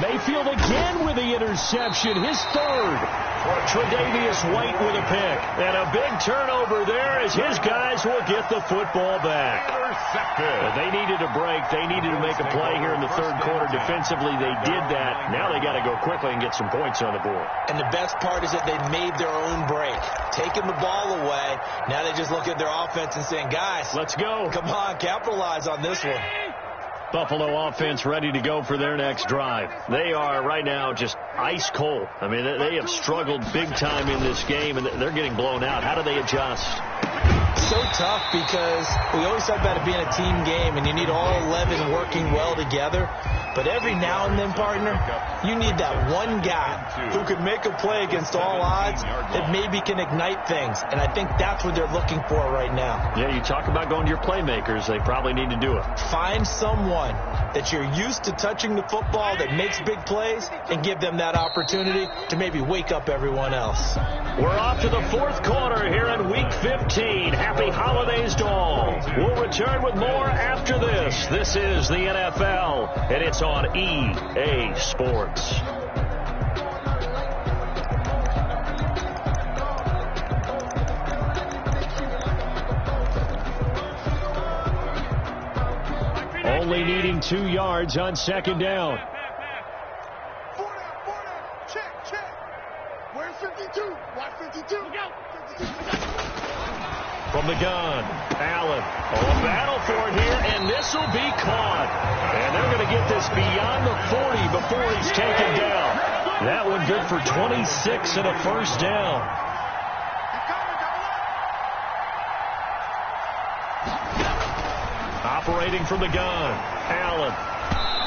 Mayfield again with the interception, his third. Tre'Davious White with a pick. And a big turnover there as his guys will get the football back. They needed a break. They needed to make a play here in the third quarter. Defensively, they did that. Now they got to go quickly and get some points on the board. And the best part is that they made their own break. Taking the ball away. Now they just look at their offense and saying, guys, let's go. Come on, capitalize on this one. Buffalo offense ready to go for their next drive. They are right now just ice cold. I mean, they have struggled big time in this game, and they're getting blown out. How do they adjust? So tough because we always talk about it being a team game, and you need all 11 working well together. But every now and then, partner, you need that one guy who can make a play against all odds that maybe can ignite things. And I think that's what they're looking for right now. Yeah, you talk about going to your playmakers. They probably need to do it. Find someone that you're used to touching the football that makes big plays and give them that opportunity to maybe wake up everyone else. We're off to the fourth quarter here in Week 15. Happy holidays to all. We'll return with more after this. This is the NFL, and it's on EA Sports. Only needing 2 yards on second down. Check. Where's 52? Watch 52. From the gun, Allen. A battle for it here, and this will be caught. And they're going to get this beyond the 40 before he's taken down. That one good for 26 and a first down. Operating from the gun, Allen.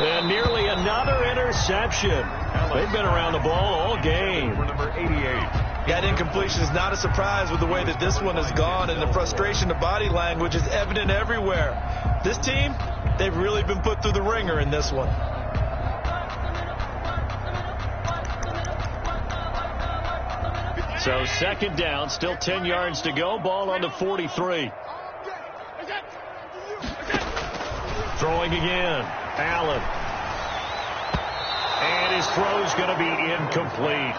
And nearly another interception. They've been around the ball all game. Number 88. That incompletion is not a surprise with the way that this one has gone, and the frustration of body language is evident everywhere. This team, they've really been put through the ringer in this one. So second down, still 10 yards to go. Ball on the 43. Throwing again, Allen. And his throw's going to be incomplete.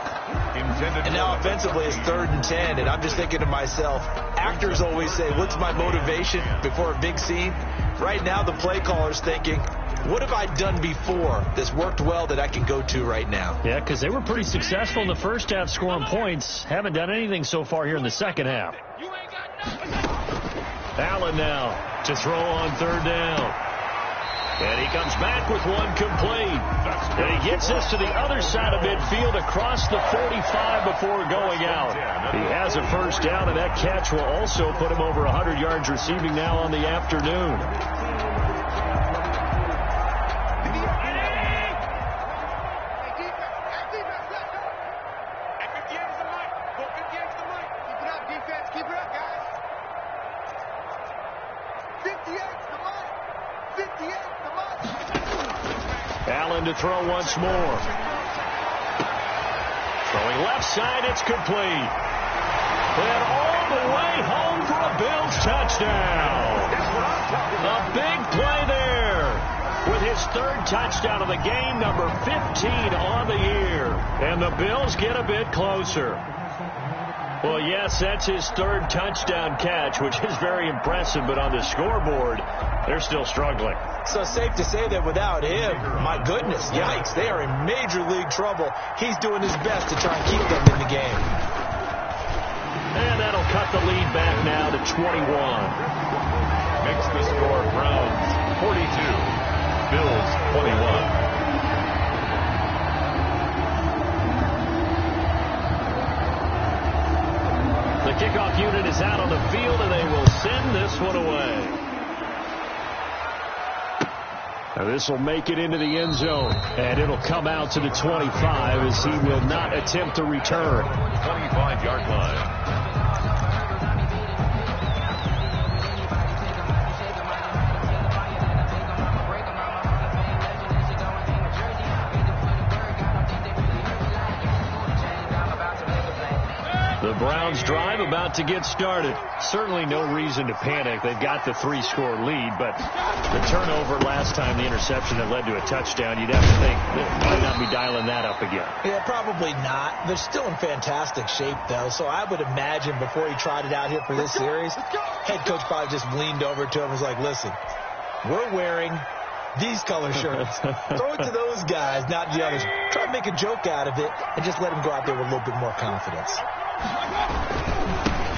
And now offensively it's 3rd and 10, and I'm just thinking to myself, actors always say, what's my motivation before a big scene? Right now the play caller's thinking, what have I done before that's worked well that I can go to right now? Yeah, because they were pretty successful in the first half scoring points. Haven't done anything so far here in the second half. Allen now to throw on 3rd down. And he comes back with one complete. And he gets this to the other side of midfield across the 45 before going out. He has a first down, and that catch will also put him over 100 yards receiving now on the afternoon. Keep it up, guys. 58, come on. 58, come on. Allen to throw once more. Throwing left side, it's complete. And all the way home for a Bills touchdown. A big play there with his 3rd touchdown of the game, number 15 on the year. And the Bills get a bit closer. Well, yes, that's his 3rd touchdown catch, which is very impressive, but on the scoreboard, they're still struggling. So safe to say that without him, my goodness, yikes, they are in major league trouble. He's doing his best to try and keep them in the game. And that'll cut the lead back now to 21. Makes the score Browns 42, Bills 21. The kickoff unit is out on the field, and they will send this one away. Now this will make it into the end zone, and it'll come out to the 25 as he will not attempt to return. 25-yard line. The The Browns drive about to get started. Certainly no reason to panic. They've got the 3-score lead, but the turnover last time, the interception that led to a touchdown, you'd have to think they might not be dialing that up again. Yeah, probably not. They're still in fantastic shape, though, so I would imagine before he trotted out here for this series, head coach probably just leaned over to him and was like, listen, we're wearing these color shirts. Throw it to those guys, not the others. Try to make a joke out of it and just let them go out there with a little bit more confidence.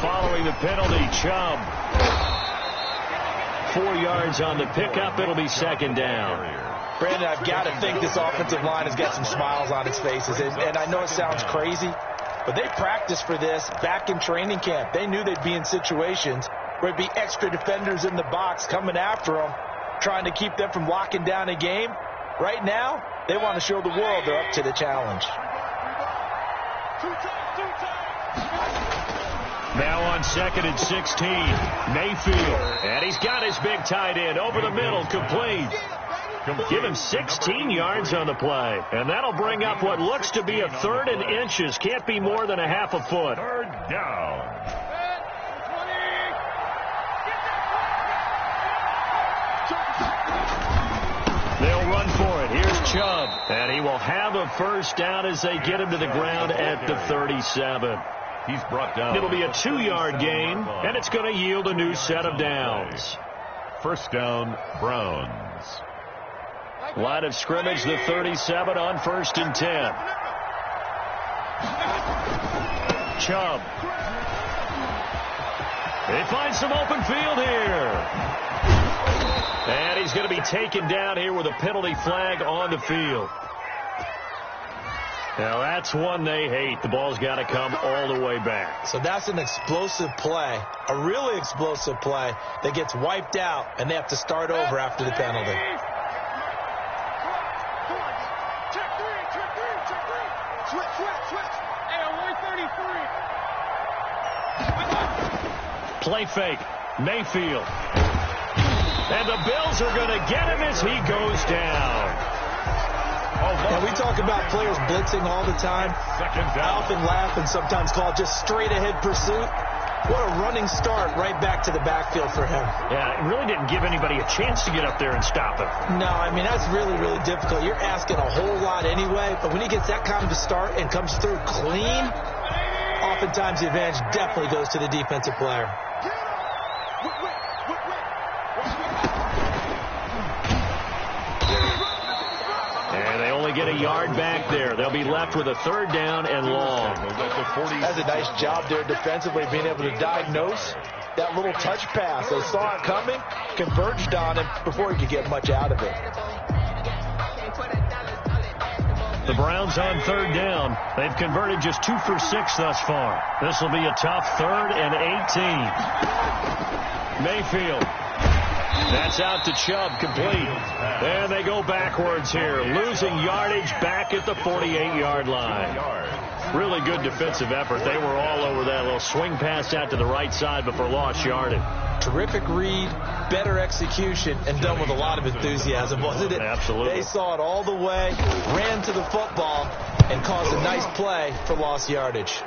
Following the penalty, Chubb. 4 yards on the pickup. It'll be second down. Brandon, I've got to think this offensive line has got some smiles on its faces. And I know it sounds crazy, but they practiced for this back in training camp. They knew they'd be in situations where it'd be extra defenders in the box coming after them, trying to keep them from locking down a game. Right now, they want to show the world they're up to the challenge. Now on 2nd and 16, Mayfield. And he's got his big tight end over the middle, complete. Give him 16 yards on the play. And that'll bring up what looks to be a 3rd and inches. Can't be more than a half a foot. 3rd down. They'll run for it. Here's Chubb. And he will have a first down as they get him to the ground at the 37. He's brought down. It'll be a 2-yard gain, and it's going to yield a new set of downs. First down, Browns. Line of scrimmage, the 37 on 1st and 10. Chubb. They find some open field here. And he's going to be taken down here with a penalty flag on the field. Now, that's one they hate. The ball's got to come all the way back. So that's an explosive play, a really explosive play that gets wiped out, and they have to start over after the penalty. Play fake. Mayfield. And the Bills are going to get him as he goes down. And we talk about players blitzing all the time. I often laugh and sometimes call it just straight-ahead pursuit. What a running start right back to the backfield for him. Yeah, it really didn't give anybody a chance to get up there and stop him. No, I mean, that's really, really difficult. You're asking a whole lot anyway, but when he gets that kind of a start and comes through clean, oftentimes the advantage definitely goes to the defensive player. Get a yard back there. They'll be left with a 3rd down and long. That's a nice job there defensively, being able to diagnose that little touch pass. They saw it coming, converged on him before he could get much out of it. The Browns on 3rd down. They've converted just 2 for 6 thus far. This will be a tough 3rd and 18. Mayfield. That's out to Chubb, complete. And they go backwards here, losing yardage back at the 48-yard line. Really good defensive effort. They were all over that little swing pass out to the right side before lost yardage. Terrific read, better execution, and done with a lot of enthusiasm, wasn't it? Absolutely. They saw it all the way, ran to the football, and caused a nice play for lost yardage.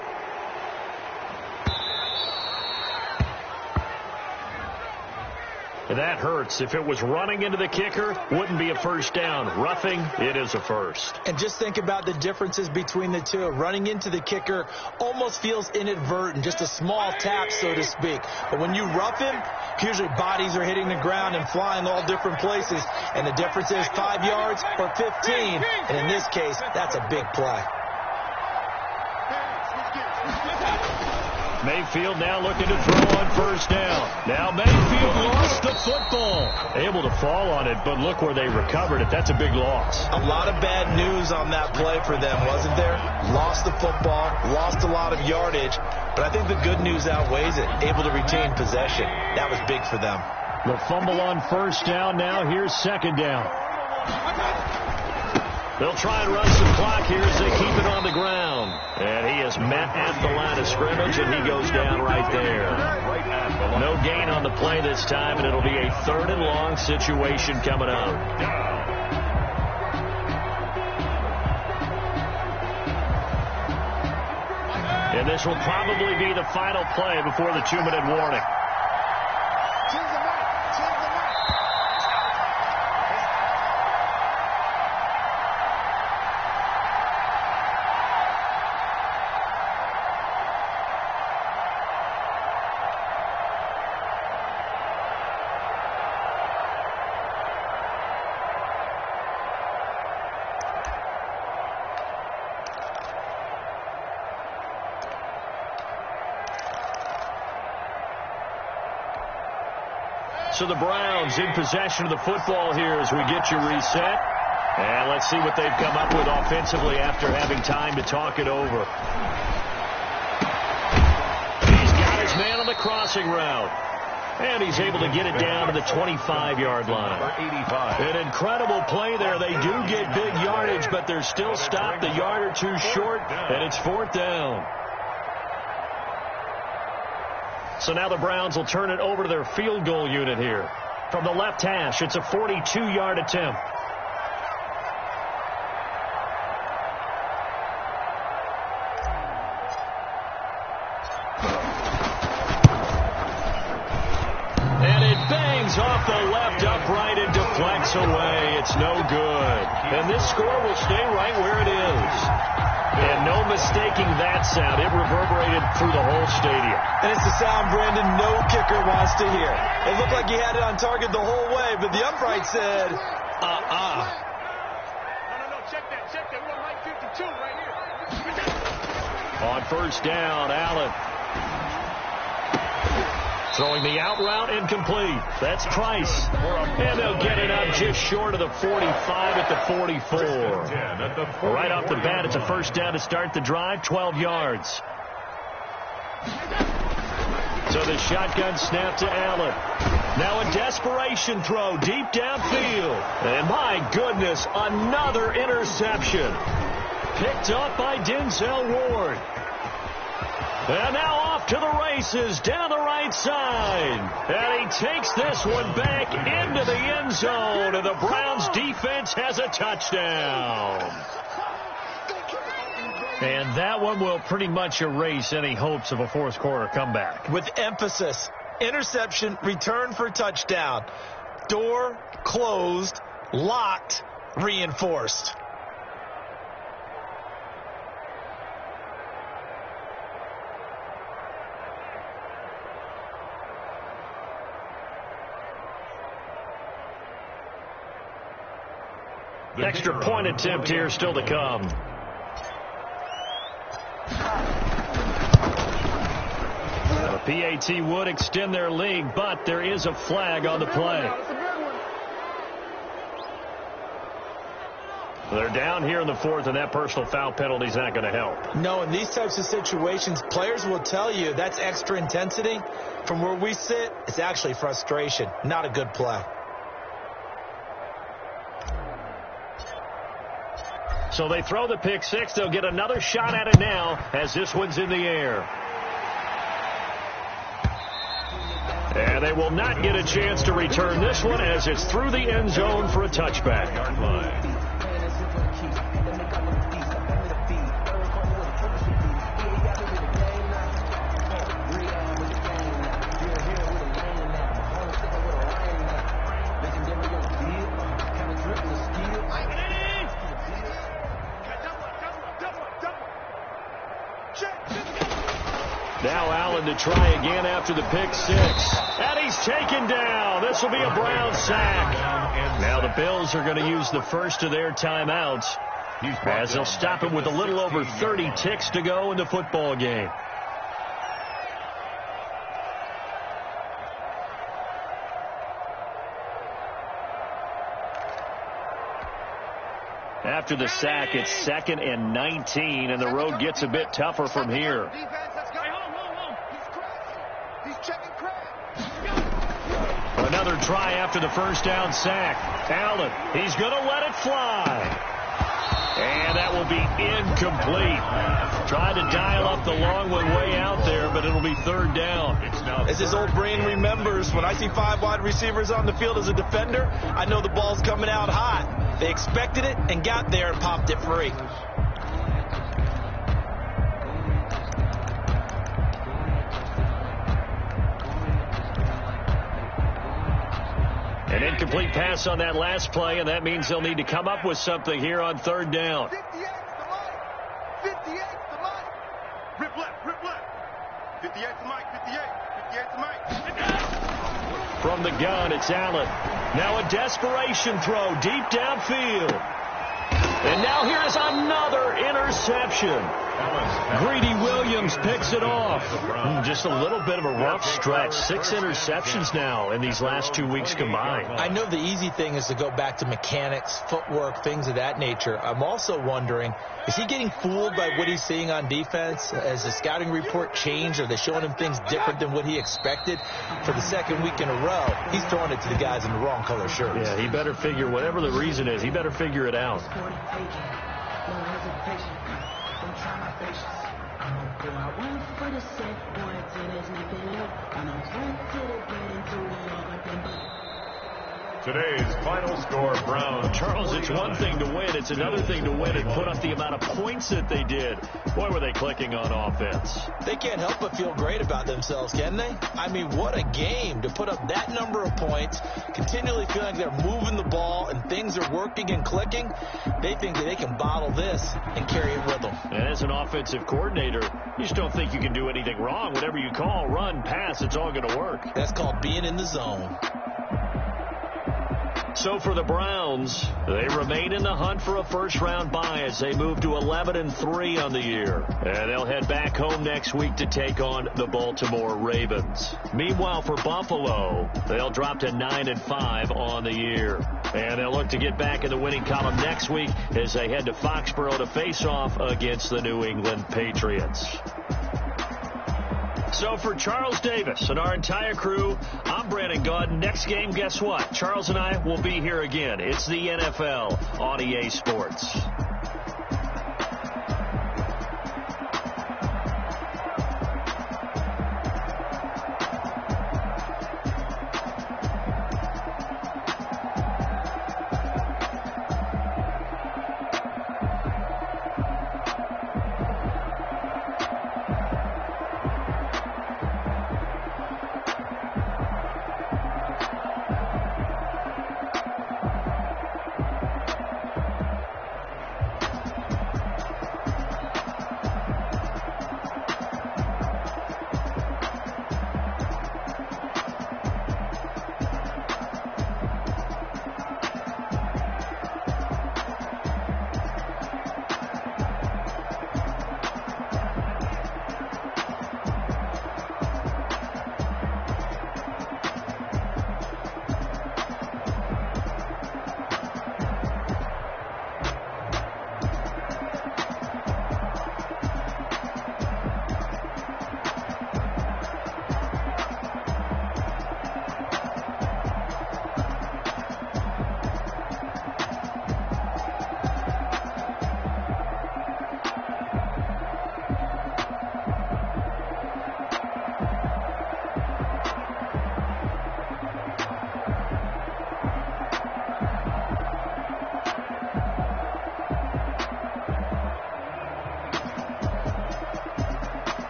And that hurts. If it was running into the kicker, wouldn't be a first down. Roughing, it is a first. And just think about the differences between the two. Running into the kicker almost feels inadvertent, just a small tap, so to speak. But when you rough him, usually bodies are hitting the ground and flying all different places. And the difference is 5 yards or 15. And in this case, that's a big play. Mayfield now looking to throw on first down. Now Mayfield lost the football. Able to fall on it, but look where they recovered it. That's a big loss. A lot of bad news on that play for them, wasn't there? Lost the football, lost a lot of yardage, but I think the good news outweighs it. Able to retain possession. That was big for them. The fumble on first down. Now here's 2nd down. They'll try and run some clock here as they keep it on the ground. And he is met at the line of scrimmage, and he goes down right there. No gain on the play this time, and it'll be a 3rd and long situation coming up. And this will probably be the final play before the 2-minute warning. So the Browns in possession of the football here as we get you reset. And let's see what they've come up with offensively after having time to talk it over. He's got his man on the crossing route. And he's able to get it down to the 25-yard line. An incredible play there. They do get big yardage, but they're still stopped a yard or two short, and it's 4th down. So now the Browns will turn it over to their field goal unit here. From the left hash, it's a 42-yard attempt. And it bangs off the left upright and deflects away. It's no good. And this score will stay right where it is. And no mistaking that sound. It reverberated through the whole stadium. And it's the sound, Brandon, no kicker wants to hear. It looked like he had it on target the whole way, but the umpire said, No, check that. We want like 52 right here. On first down, Allen. Throwing the out route incomplete. That's Price. And they'll get it up just short of the 45 at the 44. Right off the bat, it's a first down to start the drive, 12 yards. So the shotgun snap to Allen. Now a desperation throw deep downfield. And my goodness, another interception. Picked up by Denzel Ward. And now off to the races down the right side. And he takes this one back into the end zone. And the Browns defense has a touchdown. And that one will pretty much erase any hopes of a fourth quarter comeback. With emphasis, interception, return for touchdown. Door closed, locked, reinforced. Extra point attempt here still to come. The PAT would extend their lead, but there is a flag on the play. They're down here in the 4th, and that personal foul penalty is not going to help. No, in these types of situations, players will tell you that's extra intensity. From where we sit, it's actually frustration, not a good play. So they throw the pick six. They'll get another shot at it now as this one's in the air. And they will not get a chance to return this one as it's through the end zone for a touchback. Now Allen to try again after the pick six. And he's taken down. This will be a Brown sack. Now the Bills are going to use the first of their timeouts as they'll stop it with a little over 30 ticks to go in the football game. After the sack, it's 2nd and 19, and the road gets a bit tougher from here. Another try after the first down sack. Allen, he's going to let it fly. And that will be incomplete. Tried to dial up the long one way out there, but it'll be 3rd down. As his old brain remembers, when I see 5 wide receivers on the field as a defender, I know the ball's coming out hot. They expected it and got there and popped it free. Incomplete pass on that last play, and that means they'll need to come up with something here on third down. 58 to Mike. 58 to Mike. Rip left. 58 to Mike. 58 to Mike. From the gun, it's Allen. Now a desperation throw deep downfield. And now here is another interception. Greedy Williams picks it off. Just a little bit of a rough stretch. 6 interceptions now in these last 2 weeks combined. I know the easy thing is to go back to mechanics, footwork, things of that nature. I'm also wondering, is he getting fooled by what he's seeing on defense? Has the scouting report changed? Are they showing him things different than what he expected? For the second week in a row, he's throwing it to the guys in the wrong color shirts. Yeah, he better figure, whatever the reason is, he better figure it out. Today's final score, Browns. Charles, it's one thing to win. It's another thing to win and put up the amount of points that they did. Boy, were they clicking on offense. They can't help but feel great about themselves, can they? I mean, what a game to put up that number of points, continually feeling like they're moving the ball and things are working and clicking. They think that they can bottle this and carry it with them. And as an offensive coordinator, you just don't think you can do anything wrong. Whatever you call, run, pass, it's all going to work. That's called being in the zone. So for the Browns, they remain in the hunt for a first-round bye as they move to 11-3 on the year. And they'll head back home next week to take on the Baltimore Ravens. Meanwhile, for Buffalo, they'll drop to 9-5 on the year. And they'll look to get back in the winning column next week as they head to Foxborough to face off against the New England Patriots. So for Charles Davis and our entire crew, I'm Brandon Gaudin. Next game, guess what? Charles and I will be here again. It's the NFL on EA Sports.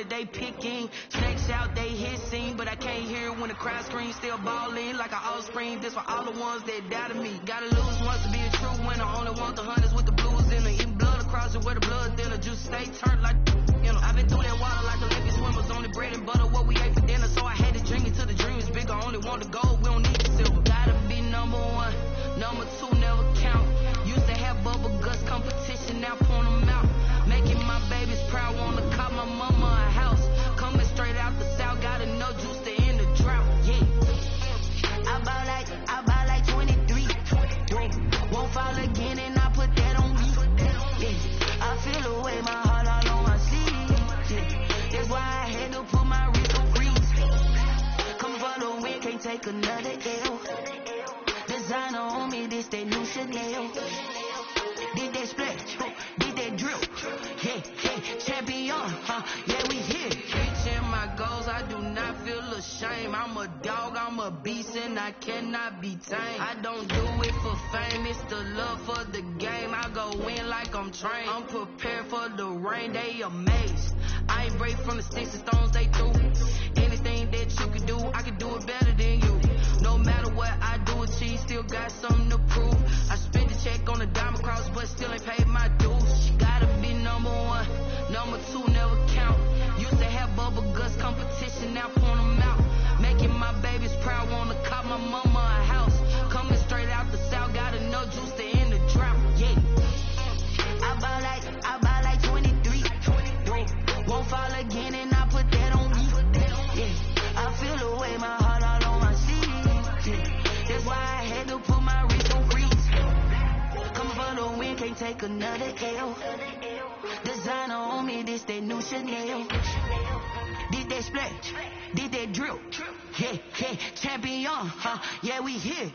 They picking snakes out, they hissing, but I can't hear it when the crowd screams. Still balling like an offspring. This for all the ones that doubted me. Gotta lose once to be a true winner. Only want the hunters with the blues in it. Eating blood across it where the blood thinner. Juice stay turned like, you know. I've been through that water like Olympic swimmers. Only bread and butter what we ate for dinner, so I Chanel. Did that splash, did that drill. Yeah, champion, yeah, we here. Reaching my goals, I do not feel ashamed. I'm a dog, I'm a beast, and I cannot be tamed. I don't do it for fame, it's the love for the game. I go in like I'm trained. I'm prepared for the rain, they amazed. I ain't break from the sticks and stones they threw. Anything that you can do, I can do it better than you. No matter what I do, achieve, still got something to prove. I spent the check on the diamond cross, but still ain't paid my dues. Gotta be number one, number two never count. Used to have bubble guts competition, now point them out. Making my babies proud, wanna cop my mama a house. Coming straight out the south, got enough juice to end the drought. Yeah, I buy like 23. Won't fall again, and I put that on me. Yeah, I feel the way, my heart all on my sleeve. Yeah, that's why I had to put my wrist on freeze. Coming for the win, can't take another L. Designer on me, this that new Chanel. Did that splash, did that drill. Yeah, champion, yeah, we here.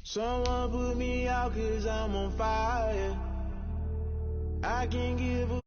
Someone put me out 'cause I'm on fire. I can't give a